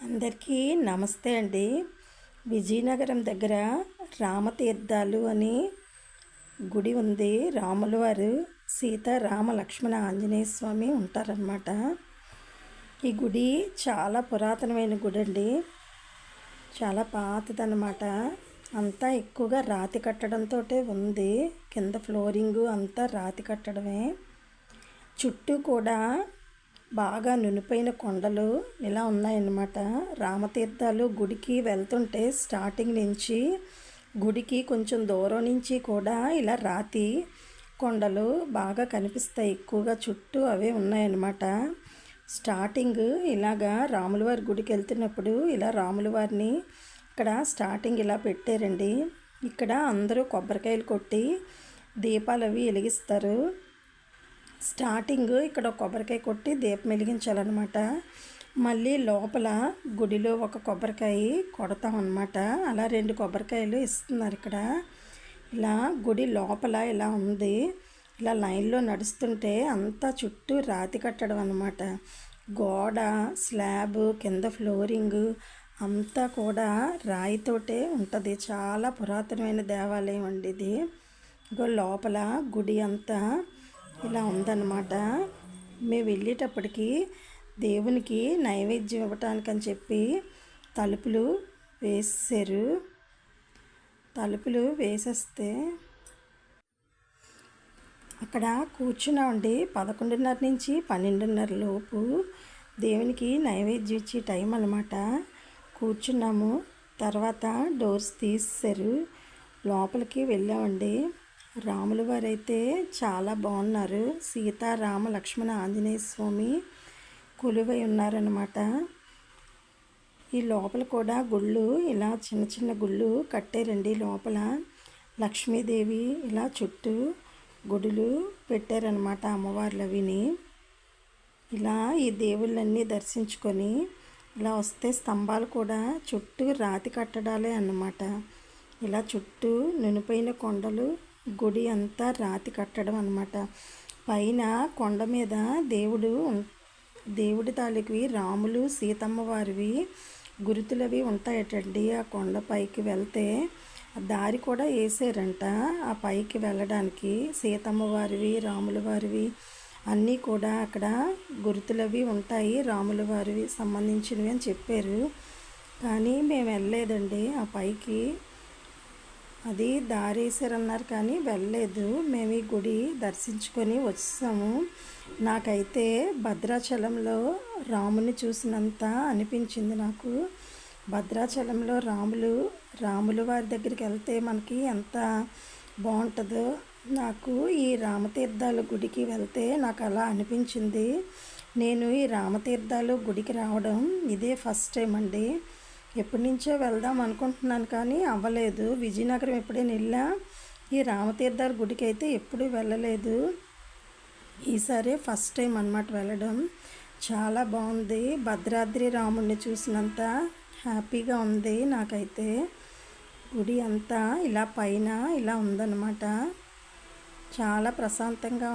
అందరికీ నమస్తే అండి. విజయనగరం దగ్గర రామతీర్థాలు అని గుడి ఉంది. రాముల వారు సీత రామ లక్ష్మణ ఆంజనేయ స్వామి ఉంటారన్నమాట. ఈ గుడి చాలా పురాతనమైన గుడి అండి. చాలా పాతదన్నమాట. అంతా ఎక్కువగా రాతి కట్టడంతో ఉంది. కింద ఫ్లోరింగు అంతా రాతి కట్టడమే. చుట్టూ కూడా బాగా నునిపోయిన కొండలు ఇలా ఉన్నాయన్నమాట. రామతీర్థాలు గుడికి వెళ్తుంటే స్టార్టింగ్ నుంచి గుడికి కొంచెం దూరం నుంచి కూడా ఇలా రాతి కొండలు బాగా కనిపిస్తాయి. ఎక్కువగా చుట్టూ అవే ఉన్నాయన్నమాట. స్టార్టింగ్ ఇలాగా రాములవారి గుడికి వెళ్తున్నప్పుడు ఇలా రాములవారిని ఇక్కడ స్టార్టింగ్ ఇలా పెట్టారండి. ఇక్కడ అందరూ కొబ్బరికాయలు కొట్టి దీపాలు అవి వెలిగిస్తారు. స్టార్టింగ్ ఇక్కడ కొబ్బరికాయ కొట్టి దీపం వెలిగించాలన్నమాట. మళ్ళీ లోపల గుడిలో ఒక కొబ్బరికాయ కొడతామన్నమాట. అలా 2 కొబ్బరికాయలు ఇస్తున్నారు ఇక్కడ. ఇలా గుడి లోపల ఇలా ఉంది. ఇలా లైన్లో నడుస్తుంటే అంతా చుట్టూ రాతి కట్టడం అన్నమాట. గోడ స్లాబ్ కింద ఫ్లోరింగ్ అంతా కూడా రాయితోటే ఉంటుంది. చాలా పురాతనమైన దేవాలయం అండి ఇది. లోపల గుడి అంతా ఇలా ఉందన్నమాట. మేము వెళ్ళేటప్పటికి దేవునికి నైవేద్యం ఇవ్వటానికని చెప్పి తలుపులు వేసారు. తలుపులు వేసేస్తే అక్కడ కూర్చున్నామండి. 11:30 నుంచి 12:30 లోపు దేవునికి నైవేద్యం ఇచ్చే టైం అన్నమాట. కూర్చున్నాము. తర్వాత డోర్స్ తీసేశారు. లోపలికి వెళ్ళామండి. రాముల వారు అయితే చాలా బాగున్నారు. సీతారామ లక్ష్మణ ఆంజనేయ స్వామి కొలువై ఉన్నారన్నమాట. ఈ లోపల కూడా గుళ్ళు ఇలా చిన్న చిన్న గుళ్ళు కట్టారండి. లోపల లక్ష్మీదేవి ఇలా చుట్టూ గుడులు పెట్టారనమాట. అమ్మవార్లు అవిని ఇలా ఈ దేవుళ్ళన్నీ దర్శించుకొని ఇలా వస్తే స్తంభాలు కూడా చుట్టూ రాతి కట్టడాలే అన్నమాట. ఇలా చుట్టూ నునిపోయిన కొండలు గుడి అంతా రాతి కట్టడం అన్నమాట. పైన కొండ మీద దేవుడి తాలూకువి రాములు సీతమ్మ వారివి గుర్తులవి ఉంటాయటండి. ఆ కొండ పైకి వెళ్తే దారి కూడా వేసారంట. ఆ పైకి వెళ్ళడానికి సీతమ్మ వారివి రాముల వారివి అన్నీ కూడా అక్కడ గుర్తులవి ఉంటాయి. రాముల వారివి సంబంధించినవి అని చెప్పారు. కానీ మేము వెళ్ళలేదండి ఆ పైకి. అది దారేసారన్నారు కానీ వెళ్ళలేదు. మేము ఈ గుడి దర్శించుకొని వచ్చాము. నాకైతే భద్రాచలంలో రాముని చూసినంత అనిపించింది నాకు. భద్రాచలంలో రాముల వారి దగ్గరికి వెళ్తే మనకి ఎంత బాగుంటుందో నాకు ఈ రామతీర్థాల గుడికి వెళ్తే నాకు అలా అనిపించింది. నేను ఈ రామతీర్థాలు గుడికి రావడం ఇదే ఫస్ట్ టైం అండి. ఎప్పటి నుంచో వెళ్దాం అనుకుంటున్నాను కానీ అవ్వలేదు. విజయనగరం ఎప్పుడైనా వెళ్ళా, ఈ రామతీర్థాల గుడికి అయితే ఎప్పుడూ వెళ్ళలేదు. ఈసారి ఫస్ట్ టైం అన్నమాట వెళ్ళడం. చాలా బాగుంది. భద్రాద్రి రాముడిని చూసినంత హ్యాపీగా ఉంది నాకైతే. గుడి అంతా ఇలా పైన ఇలా ఉందన్నమాట. చాలా ప్రశాంతంగా